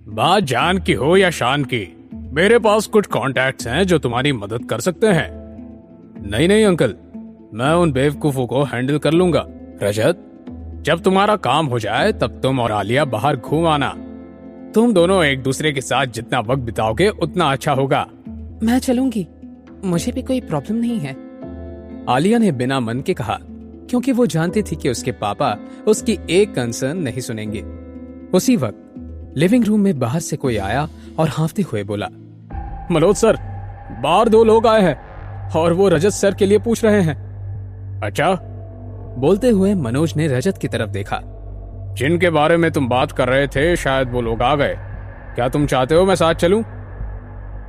बात जान की हो या शान की, मेरे पास कुछ कॉन्टैक्ट्स हैं जो तुम्हारी मदद कर सकते हैं। नहीं नहीं अंकल, मैं उन बेवकूफों को हैंडल कर लूंगा। रजत, जब तुम्हारा काम हो जाए तब तुम और आलिया बाहर घूम आना। तुम दोनों एक दूसरे के साथ जितना वक्त बिताओगे उतना अच्छा होगा। मैं चलूंगी, मुझे भी कोई प्रॉब्लम नहीं है। आलिया ने बिना मन के कहा, क्योंकि वो जानती थी कि उसके पापा उसकी एक कंसर्न नहीं सुनेंगे। उसी वक्त लिविंग रूम में बाहर से कोई आया और हाँफते हुए बोला, मनोज सर, बाहर दो लोग आए हैं और वो रजत सर के लिए पूछ रहे हैं। अच्छा? बोलते हुए मनोज ने रजत की तरफ देखा। जिनके बारे में तुम बात कर रहे थे शायद वो लोग आ गए। क्या तुम चाहते हो मैं साथ चलूं?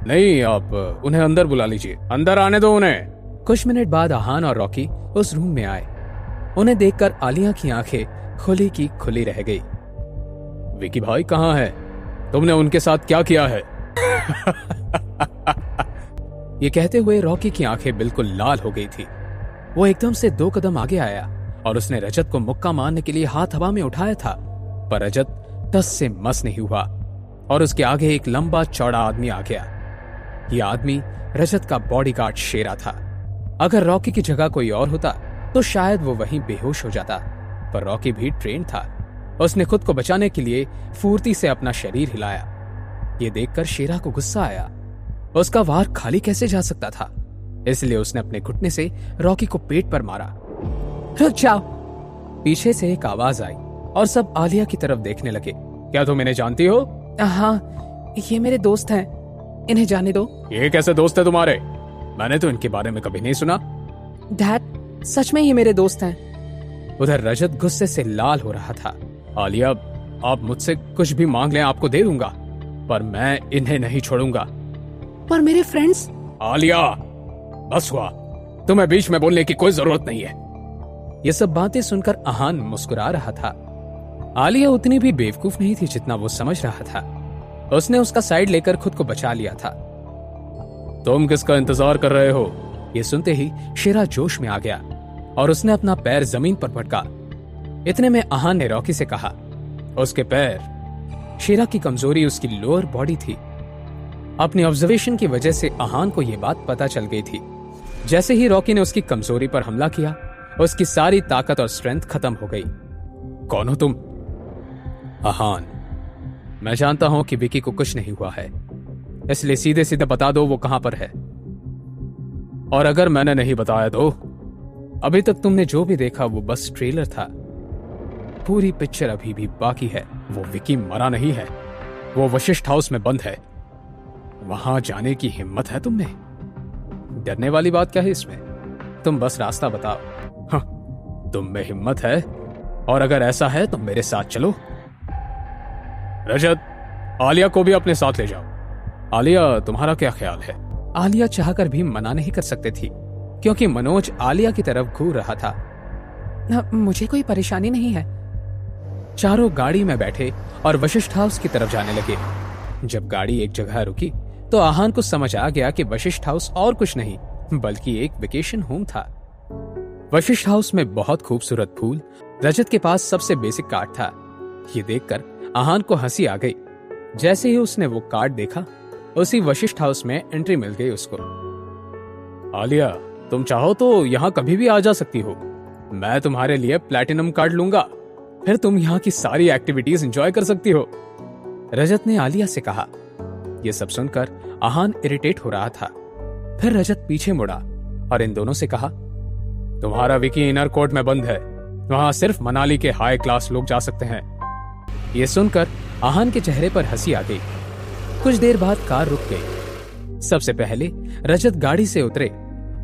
नहीं, आप उन्हें अंदर बुला लीजिए, अंदर आने दो उन्हें। कुछ मिनट बाद आहान और रॉकी उस रूम में आए। उन्हें देखकर आलिया की आंखें खुली की खुली रह गई। विकी भाई कहाँ है? तुमने उनके साथ क्या किया है? ये कहते हुए रॉकी की आंखें बिल्कुल लाल हो गई थी। वो एकदम से 2 कदम आगे आया और उसने रजत को मुक्का मारने के लिए हाथ हवा में उठाया था, पर रजत 10 से मस नहीं हुआ और उसके आगे एक लंबा चौड़ा आदमी आ गया। यह आदमी रजत का बॉडीगार्ड शेरा था। अगर रॉकी की जगह कोई और होता तो शायद वो वहीं बेहोश हो जाता, पर रॉकी भी ट्रेन था। उसने खुद को बचाने के लिए फुर्ती से अपना शरीर हिलाया। ये देखकर शेरा को गुस्सा आया। उसका वार खाली कैसे जा सकता था, इसलिए उसने अपने घुटने से रॉकी को पेट पर मारा। रुक जाओ! पीछे से एक आवाज आई और सब आलिया की तरफ देखने लगे। क्या तुम इन्हें जानती हो? हाँ, ये मेरे दोस्त हैं, इन्हें जाने दो। ये कैसे दोस्त है तुम्हारे? मैंने तो इनके बारे में कभी नहीं सुना। डैड, सच में ये मेरे दोस्त हैं। उधर रजत गुस्से से लाल हो रहा था। आलिया, आप मुझसे कुछ भी मांग लें आपको दे दूंगा, पर मैं इन्हें नहीं छोड़ूंगा। पर मेरे फ्रेंड्स? आलिया, बस हुआ, तुम्हें बीच में बोलने की कोई जरूरत नहीं है। ये सब बातें सुनकर आहान मुस्कुरा रहा था। आलिया उतनी भी बेवकूफ नहीं थी जितना वो समझ रहा था। उसने उसका साइड लेकर खुद को बचा लिया था। तुम किसका इंतजार कर रहे हो? ये सुनते ही शेरा जोश में आ गया और उसने अपना पैर जमीन पर पटका। इतने में आहान ने रॉकी से कहा, उसके पैर? शेरा की कमजोरी उसकी लोअर बॉडी थी। अपनी ऑब्जर्वेशन की वजह से आहान को यह बात पता चल गई थी। जैसे ही रॉकी ने उसकी कमजोरी पर हमला किया, उसकी सारी ताकत और स्ट्रेंथ खत्म हो गई। कौन हो तुम? आहान, मैं जानता हूं कि विकी को कुछ नहीं हुआ है, इसलिए सीधे सीधे बता दो वो कहां पर है। और अगर मैंने नहीं बताया तो? अभी तक तुमने जो भी देखा वो बस ट्रेलर था। पूरी पिक्चर अभी भी बाकी है। वो विकी मरा नहीं है, वो वशिष्ठ हाउस में बंद है। वहां जाने की हिम्मत है तुमने? डरने वाली बात क्या है इसमें? तुम बस रास्ता बताओ। हाँ, तुम में हिम्मत है, और अगर ऐसा है तो मेरे साथ चलो। रजत, आलिया को भी अपने साथ ले जाओ। आलिया, तुम्हारा क्या ख्याल है? आलिया चाहकर भी मना नहीं कर सकती थी, क्योंकि मनोज आलिया की तरफ घूर रहा था। मुझे कोई परेशानी नहीं है। चारों गाड़ी में बैठे और वशिष्ठ हाउस की तरफ जाने लगे। जब गाड़ी एक जगह रुकी तो आहान को समझ आ गया कि वशिष्ठ हाउस और कुछ नहीं बल्कि एक वेकेशन होम था। वशिष्ठ हाउस में बहुत खूबसूरत फूल, रजत के पास सबसे बेसिक कार्ड था। ये देखकर आहान को हंसी आ गई। जैसे ही उसने वो कार्ड देखा, उसी वशिष्ठ हाउस में एंट्री मिल गई उसको। आलिया, तुम चाहो तो यहाँ कभी भी आ जा सकती हो। मैं तुम्हारे लिए प्लैटिनम कार्ड लूंगा, फिर तुम यहाँ की सारी एक्टिविटीज एंजॉय कर सकती हो। रजत ने आलिया से कहा। यह सब सुनकर आहान इरिटेट हो रहा था। फिर रजत पीछे मुड़ा और इन दोनों से कहा, तुम्हारा विकी इनर कोर्ट में बंद है, वहां सिर्फ मनाली के हाई क्लास लोग जा सकते हैं। यह सुनकर आहान के चेहरे पर हंसी आ गई। कुछ देर बाद कार रुक गई। सबसे पहले रजत गाड़ी से उतरे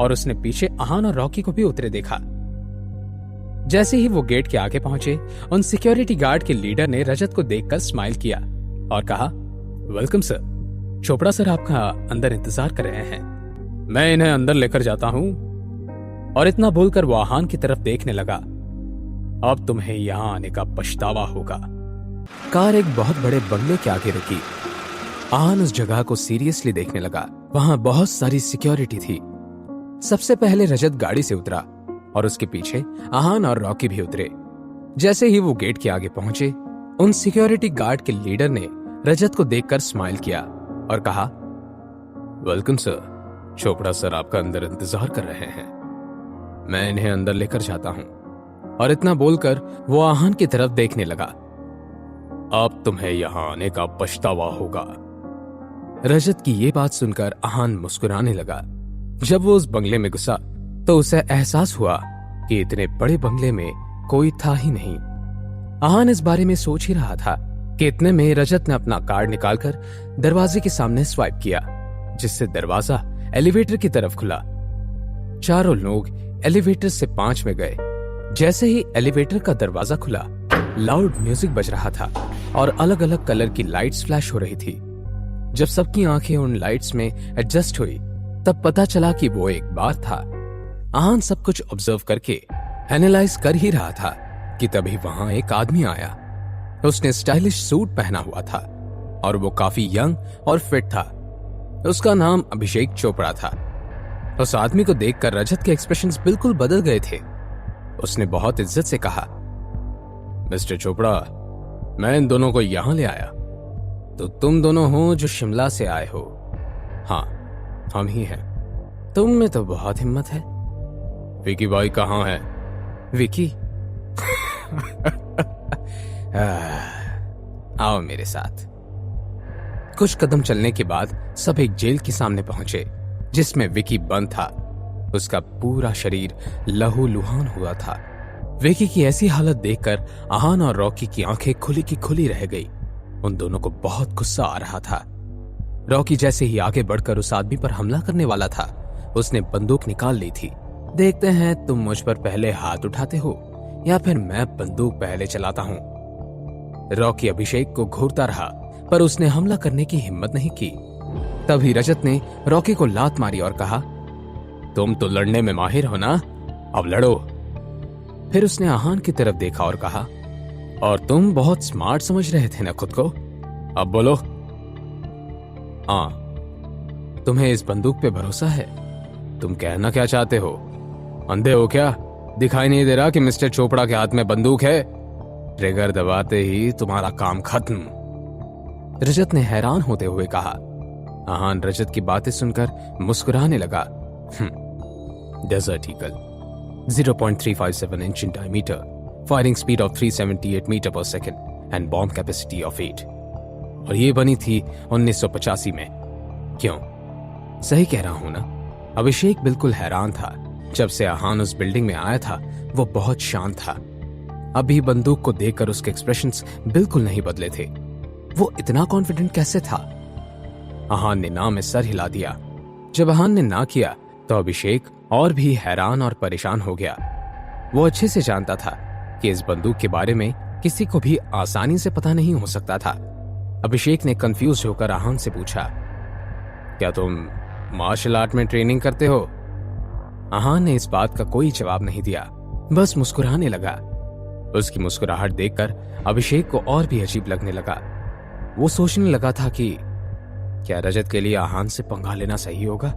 और उसने पीछे आहान और रॉकी को भी उतरे देखा। जैसे ही वो गेट के आगे पहुंचे, उन सिक्योरिटी गार्ड के लीडर ने रजत को देखकर स्माइल किया और कहा, वेलकम सर। चोपड़ा सर आपका अंदर इंतजार कर रहे हैं। मैं इन्हें अंदर लेकर जाता हूं। और इतना बोलकर वो आहान की तरफ देखने लगा। अब तुम्हें यहां आने का पछतावा होगा। कार एक बहुत बड़े बंगले के आगे रुकी। आहान उस जगह को सीरियसली देखने लगा। वहां बहुत सारी सिक्योरिटी थी। सबसे पहले रजत गाड़ी से उतरा और उसके पीछे आहान और रॉकी भी उतरे। जैसे ही वो गेट के आगे पहुंचे, उन सिक्योरिटी गार्ड के लीडर ने रजत को देखकर स्माइल किया और कहा, वेलकम सर, चोपड़ा सर आपका अंदर इंतजार कर रहे हैं, मैं इन्हें अंदर लेकर जाता हूं। और इतना बोलकर वो आहान की तरफ देखने लगा। अब तुम्हें यहां आने का पछतावा होगा। रजत की ये बात सुनकर आहान मुस्कुराने लगा। जब वो उस बंगले में घुसा तो उसे एहसास हुआ कि इतने बड़े बंगले में कोई था ही नहीं। आहान इस बारे में सोच ही रहा था कि इतने में रजत ने अपना कार्ड निकालकर दरवाजे के सामने स्वाइप किया, जिससे दरवाजा एलिवेटर की तरफ खुला। चारों लोग एलिवेटर से 5 में गए। जैसे ही एलिवेटर का दरवाजा खुला, लाउड म्यूजिक बज रहा था और अलग अलग कलर की लाइट्स फ्लैश हो रही थी। जब सबकी आंखें उन लाइट्स में एडजस्ट हुई, तब पता चला कि वो एक बार था। आहान सब कुछ ऑब्जर्व करके एनालाइज कर ही रहा था कि तभी वहां एक आदमी आया। उसने स्टाइलिश सूट पहना हुआ था और वो काफी यंग और फिट था। उसका नाम अभिषेक चोपड़ा था। उस आदमी को देखकर रजत के एक्सप्रेशंस बिल्कुल बदल गए थे। उसने बहुत इज्जत से कहा, मिस्टर चोपड़ा, मैं इन दोनों को यहां ले आया। तो तुम दोनों हो जो शिमला से आए हो? हाँ, हम ही हैं। तुम में तो बहुत हिम्मत है। विकी भाई कहाँ है? विकी? आओ मेरे साथ। कुछ कदम चलने के बाद सब एक जेल के सामने पहुंचे, जिसमें विकी बंद था। उसका पूरा शरीर लहूलुहान हुआ था। विकी की ऐसी हालत देखकर आहान और रॉकी की आंखें खुली की खुली रह गई। उन दोनों को बहुत गुस्सा आ रहा था। रॉकी जैसे ही आगे बढ़कर उस आदमी पर हमला करने वाला था, उसने बंदूक निकाल ली थी। देखते हैं तुम मुझ पर पहले हाथ उठाते हो या फिर मैं बंदूक पहले चलाता हूं। रॉकी अभिषेक को घूरता रहा, पर उसने हमला करने की हिम्मत नहीं की। तभी रजत ने रॉकी को लात मारी और कहा, तुम तो लड़ने में माहिर हो ना, अब लड़ो। फिर उसने आहान की तरफ देखा और कहा, और तुम बहुत स्मार्ट समझ रहे थे ना खुद को, अब बोलो। हाँ, तुम्हें इस बंदूक पे भरोसा है? तुम कहना क्या चाहते हो? अंधे हो क्या? दिखाई नहीं दे रहा कि मिस्टर चोपड़ा के हाथ में बंदूक है? ट्रिगर दबाते ही तुम्हारा काम खत्म। रजत ने हैरान होते हुए कहा। आहान रजत की बातें सुनकर मुस्कुराने लगा। Desert eagle, 0.357 inch in diameter, firing speed of 378 meter per second and bomb capacity of 8। और ये बनी थी 1985 में। क्यों? सही कह रहा हूं ना? अभिषेक बिल्कुल हैरान था। जब से आहान उस बिल्डिंग में आया था, वो बहुत शांत था। अभी बंदूक को देखकर उसके एक्सप्रेशंस बिल्कुल नहीं बदले थे। वो इतना कॉन्फिडेंट कैसे था? आहान ने ना में सर हिला दिया। जब आहान ने ना किया तो अभिषेक और भी हैरान और परेशान हो गया। वो अच्छे से जानता था कि इस बंदूक के बारे में किसी को भी आसानी से पता नहीं हो सकता था। अभिषेक ने कंफ्यूज होकर आहान से पूछा, क्या तुम मार्शल आर्ट में ट्रेनिंग करते हो? आहान ने इस बात का कोई जवाब नहीं दिया, बस मुस्कुराने लगा। उसकी मुस्कुराहट देखकर अभिषेक को और भी अजीब लगने लगा। वो सोचने लगा था कि क्या रजत के लिए आहान से पंगा लेना सही होगा?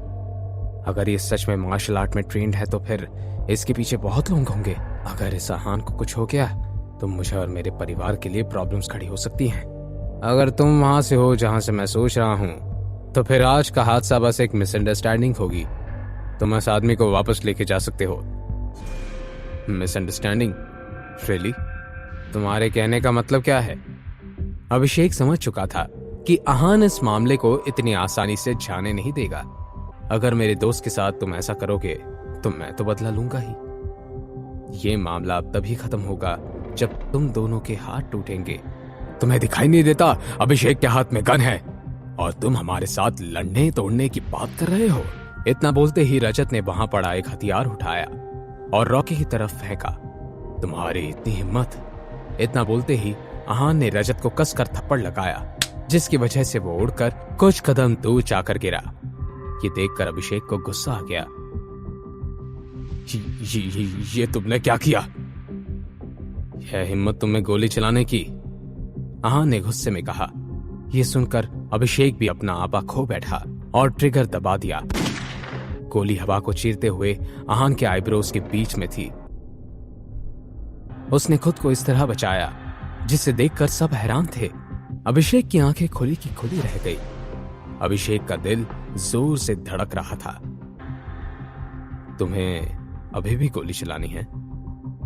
अगर ये सच में मार्शल आर्ट में ट्रेंड है तो फिर इसके पीछे बहुत लोग होंगे। अगर इस आहान को कुछ हो गया तो मुझे और मेरे परिवार के लिए प्रॉब्लम्स खड़ी हो सकती हैं। अगर तुम वहां से हो जहां से मैं सोच रहा हूं, तो फिर आज का हादसा बस एक मिसअंडरस्टैंडिंग होगी। तुम इस आदमी को वापस लेके जा सकते हो। मिसअंडरस्टैंडिंग? रियली? तुम्हारे कहने का मतलब क्या है? अभिषेक समझ चुका था कि आहान इस मामले को इतनी आसानी से जाने नहीं देगा। अगर मेरे दोस्त के साथ तुम ऐसा करोगे तो मैं तो बदला लूंगा ही। ये मामला अब तभी खत्म होगा जब तुम दोनों के हाथ टूटेंगे। तुम्हें दिखाई नहीं देता अभिषेक के हाथ में गन है और तुम हमारे साथ लड़ने तोड़ने की बात कर रहे हो? इतना बोलते ही रजत ने वहां पड़ा एक हथियार उठाया और रॉकी की तरफ फेंका। तुम्हारी इतनी हिम्मत! इतना बोलते ही आहान ने रजत को कसकर थप्पड़ लगाया, जिसकी वजह से वो उड़कर कुछ कदम दूर जाकर गिरा। ये देखकर अभिषेक को गुस्सा आ गया। ये तुमने क्या किया? यह हिम्मत तुम्हें गोली चलाने की? आहान ने गुस्से में कहा। यह सुनकर अभिषेक भी अपना आपा खो बैठा और ट्रिगर दबा दिया। गोली हवा को चीरते हुए आहान के आईब्रोज के बीच में थी। उसने खुद को इस तरह बचाया जिसे देखकर सब हैरान थे। अभिषेक की आंखें खुली की खुली रह गई। अभिषेक का दिल जोर से धड़क रहा था। तुम्हें अभी भी गोली चलानी है?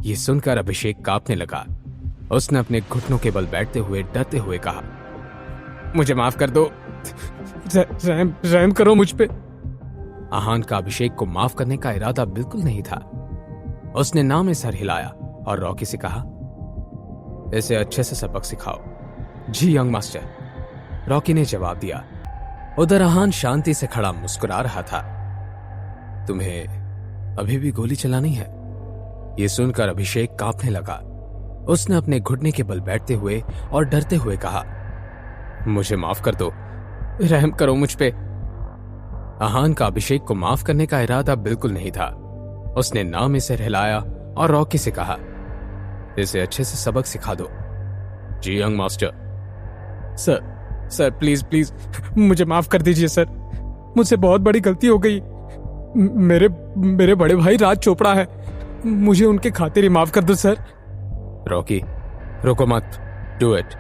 यह सुनकर अभिषेक कांपने लगा। उसने अपने घुटनों के बल बैठते हुए डरते हुए कहा, मुझे माफ कर दो, रहम करो मुझ पे। आहान का अभिषेक को माफ करने का इरादा बिल्कुल नहीं था। उसने ना में सर हिलाया और रॉकी से कहा, इसे अच्छे से सबक सिखाओ। जी यंग मास्टर, रॉकी ने जवाब दिया। उधर आहान शांति से खड़ा मुस्कुरा रहा था। तुम्हें अभी भी गोली चलानी है? यह सुनकर अभिषेक कांपने लगा। उसने अपने घुटने के बल बैठते हुए और डरते हुए कहा, मुझे माफ कर दो, रहम करो मुझ पे। आहान का अभिषेक को माफ करने का इरादा बिल्कुल नहीं था। उसने ना में सिर हिलाया और रॉकी से कहा, इसे अच्छे से सबक सिखा दो। जी young master. Sir please please मुझे माफ कर दीजिए सर, मुझसे बहुत बड़ी गलती हो गई। मेरे बड़े भाई राज चोपड़ा है, मुझे उनके खातिर ही माफ कर दो सर। रॉकी रुको मत, डू इट।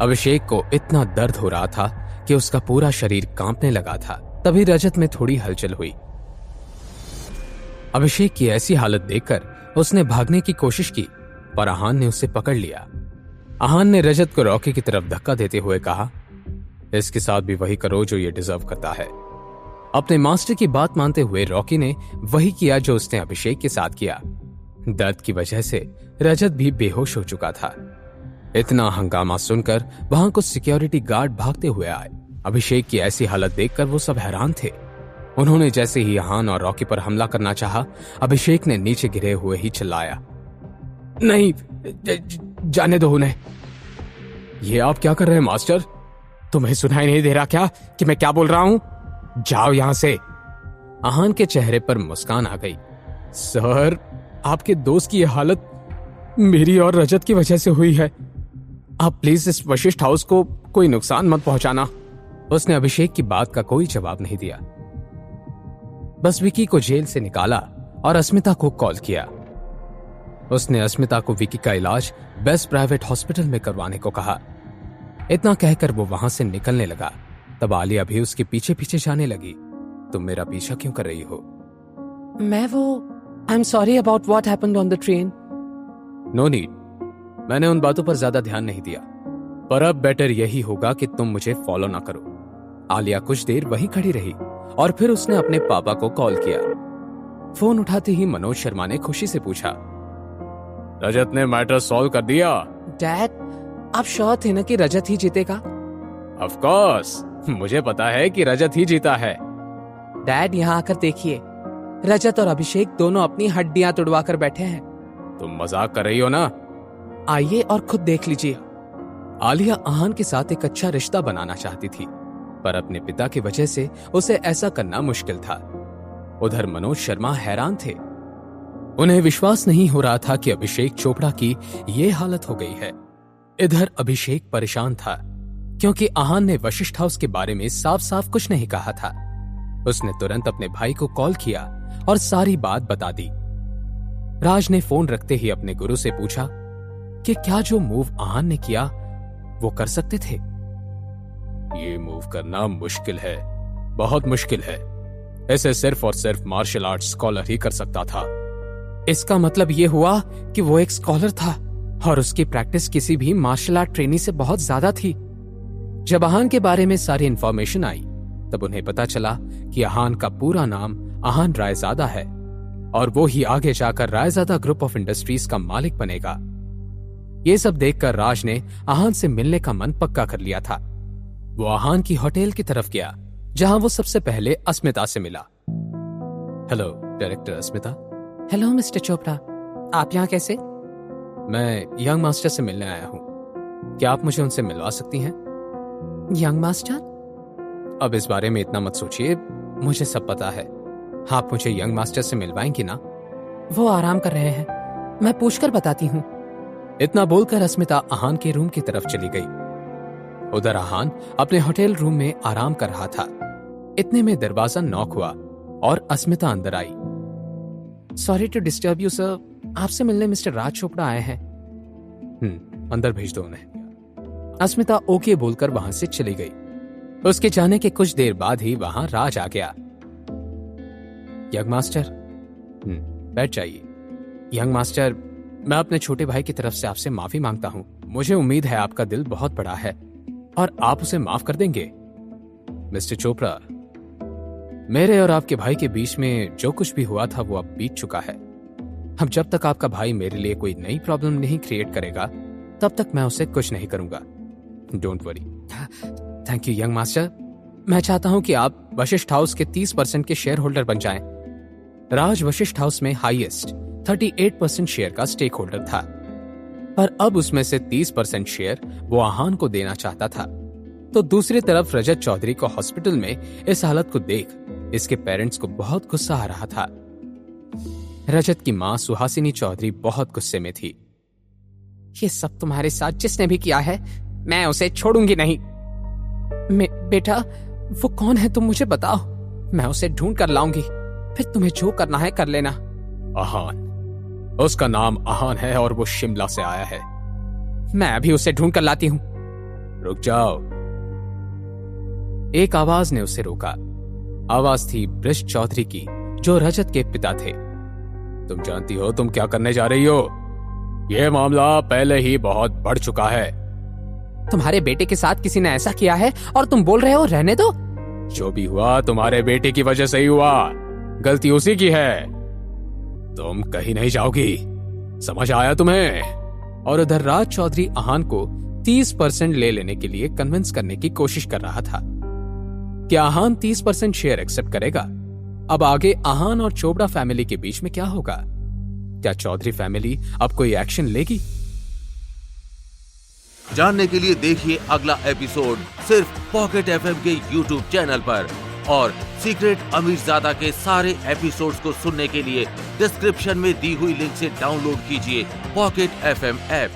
अभिषेक को इतना दर्द हो रहा था कि उसका पूरा शरीर कांपने लगा था। तभी रजत में थोड़ी हलचल हुई। अभिषेक की ऐसी हालत देखकर उसने भागने की कोशिश की, पर आहान ने उसे पकड़ लिया। आहान ने रजत को रॉकी की तरफ धक्का देते हुए कहा, इसके साथ भी वही करो जो ये डिजर्व करता है। अपने मास्टर की बात मानते हुए रॉकी ने वही किया जो उसने अभिषेक के साथ किया। दर्द की वजह से रजत भी बेहोश हो चुका था। इतना हंगामा सुनकर वहां कुछ सिक्योरिटी गार्ड भागते हुए आए। अभिषेक की ऐसी हालत देखकर वो सब हैरान थे। उन्होंने जैसे ही आहान और रॉकी पर हमला करना चाहा, अभिषेक ने नीचे गिरे हुए ही चिल्लाया, नहीं, जाने दो उन्हें। ये आप क्या कर रहे हैं मास्टर? तुम्हें सुनाई नहीं दे रहा क्या कि मैं क्या बोल रहा हूं? जाओ यहां से। आहान के चेहरे पर मुस्कान आ गई। सर, आपके दोस्त की यह हालत मेरी और रजत की वजह से हुई है। आप प्लीज इस वशिष्ठ हाउस को कोई नुकसान मत पहुंचाना। उसने अभिषेक की बात का कोई जवाब नहीं दिया। बस विकी को जेल से निकाला और अस्मिता को कॉल किया। उसने अस्मिता को विकी का इलाज बेस्ट प्राइवेट हॉस्पिटल में करवाने को कहा। इतना कहकर वो वहां से निकलने लगा। तब आलिया भी उसके पीछे पीछे जाने लगी। तुम मेरा पीछा क्यों कर रही हो? I am sorry about what happened on the train. No need, मैंने उन बातों पर ज्यादा ध्यान नहीं दिया। पर अब बेटर यही होगा कि तुम मुझे फॉलो ना करो। आलिया कुछ देर वहीं खड़ी रही और फिर उसने अपने पापा को कॉल किया। फोन उठाते ही मनोज शर्मा ने खुशी से पूछा, रजत ने मैटर सॉल्व कर दिया? डैड, आप श्योर थे ना कि रजत ही जीतेगा? ऑफ कोर्स, मुझे पता है कि रजत ही जीता है। डैड, यहाँ आकर देखिए, रजत और अभिषेक दोनों अपनी हड्डियां तुड़वा कर बैठे हैं। तुम मजाक कर रही हो ना? आइए और खुद देख लीजिए। आलिया आहान के साथ एक अच्छा रिश्ता बनाना चाहती थी, पर अपने पिता की वजह से उसे ऐसा करना मुश्किल था। उधर मनोज शर्मा हैरान थे। उन्हें विश्वास नहीं हो रहा था कि अभिषेक चोपड़ा की ये हालत हो गई है। इधर अभिषेक परेशान था क्योंकि आहान ने वशिष्ठ हाउस के बारे में साफ साफ कुछ नहीं कहा था। उसने तुरंत अपने भाई को कॉल किया और सारी बात बता दी। राज ने फोन रखते ही अपने गुरु से पूछा कि क्या जो मूव आहान ने किया वो कर सकते थे। ये मूव करना मुश्किल है, बहुत मुश्किल है। इसे सिर्फ और सिर्फ मार्शल आर्ट स्कॉलर ही कर सकता था। इसका मतलब ये हुआ कि वो एक स्कॉलर था और उसकी प्रैक्टिस किसी भी मार्शल आर्ट ट्रेनी से बहुत ज्यादा थी। जब आहान के बारे में सारी इंफॉर्मेशन आई तब उन्हें पता चला कि आहान का पूरा नाम आहान रायजादा है और वो ही आगे जाकर रायजादा ग्रुप ऑफ इंडस्ट्रीज का मालिक बनेगा। ये सब देखकर राज ने आहान से मिलने का मन पक्का कर लिया था। वो आहान की होटल की तरफ गया जहां वो सबसे पहले अस्मिता से मिला। हेलो डायरेक्टर अस्मिता। हेलो मिस्टर चोपड़ा, आप यहाँ कैसे? मैं यंग मास्टर से मिलने आया हूँ। क्या आप मुझे उनसे मिलवा सकती हैं? Young master? अब इस बारे में इतना मत सोचिए, मुझे सब पता है। आप मुझे यंग मास्टर से मिलवाएंगी ना? वो आराम कर रहे हैं, मैं पूछकर बताती हूँ। इतना बोलकर अस्मिता आहान के रूम की तरफ चली गई। उधर आहान अपने होटल रूम में आराम कर रहा था। इतने में दरवाजा नॉक हुआ और अस्मिता अंदर आई। Sorry to disturb you sir, आपसे मिलने मिस्टर राज चोपड़ा आए हैं। अंदर भेज दो उन्हें। अस्मिता ओके बोलकर वहां से चली गई। उसके जाने के कुछ देर बाद ही वहां राज आ गया। यंग मास्टर, बैठ जाइए। यंग मास्टर, मैं अपने छोटे भाई की तरफ से आपसे माफी मांगता हूं। मुझे उम्मीद है आपका दिल बहुत बड़ा है और आप उसे माफ कर देंगे। मिस्टर चोपड़ा, मेरे और आपके भाई के बीच में जो कुछ भी हुआ था वो अब बीत चुका है। अब जब तक आपका भाई मेरे लिए कोई नई प्रॉब्लम नहीं क्रिएट करेगा तब तक मैं उसे कुछ नहीं करूंगा। Don't worry. Thank you young master. मैं चाहता हूं कि आप वशिष्ठ हाउस के 30% के शेयर होल्डर बन जाएं। राज वशिष्ठ हाउस में हाईएस्ट 38% शेयर का स्टेक होल्डर था, पर अब उसमें से 30% शेयर वो आहान को देना चाहता था। तो दूसरी तरफ रजत चौधरी को हॉस्पिटल में इस हालत को देख इसके पेरेंट्स को बहुत गुस्सा आ रहा था। रजत की मां सुहासिनी चौधरी बहुत गुस्से में थी। ये सब तुम्हारे साथ जिसने भी किया है, मैं उसे छोड़ूंगी नहीं। बेटा, वो कौन है तुम मुझे बताओ, मैं उसे ढूंढ कर लाऊंगी, फिर तुम्हें जो करना है कर लेना। आहान, उसका नाम आहान है और वो शिमला से आया है। मैं अभी उसे ढूंढ कर लाती हूं। रुक जाओ। एक आवाज ने उसे रोका। आवाज थी ब्रिज चौधरी की, जो रजत के पिता थे। तुम जानती हो तुम क्या करने जा रही हो? यह मामला पहले ही बहुत बढ़ चुका है। तुम्हारे बेटे के साथ किसी ने ऐसा किया है और तुम बोल रहे हो रहने दो? जो भी हुआ तुम्हारे बेटे की वजह से ही हुआ, गलती उसी की है। तुम कहीं नहीं जाओगी, समझ आया तुम्हें? और उधर राज चौधरी आहान को 30% ले लेने के लिए कन्विंस करने की कोशिश कर रहा था। क्या आहान 30% शेयर एक्सेप्ट करेगा? अब आगे आहान और चोपड़ा फैमिली के बीच में क्या होगा? क्या चौधरी फैमिली अब कोई एक्शन लेगी? जानने के लिए देखिए अगला एपिसोड सिर्फ पॉकेट एफएम के यूट्यूब चैनल पर, और सीक्रेट अमीरजादा के सारे एपिसोड्स को सुनने के लिए डिस्क्रिप्शन में दी हुई लिंक से डाउनलोड कीजिए पॉकेट एफएम ऐप।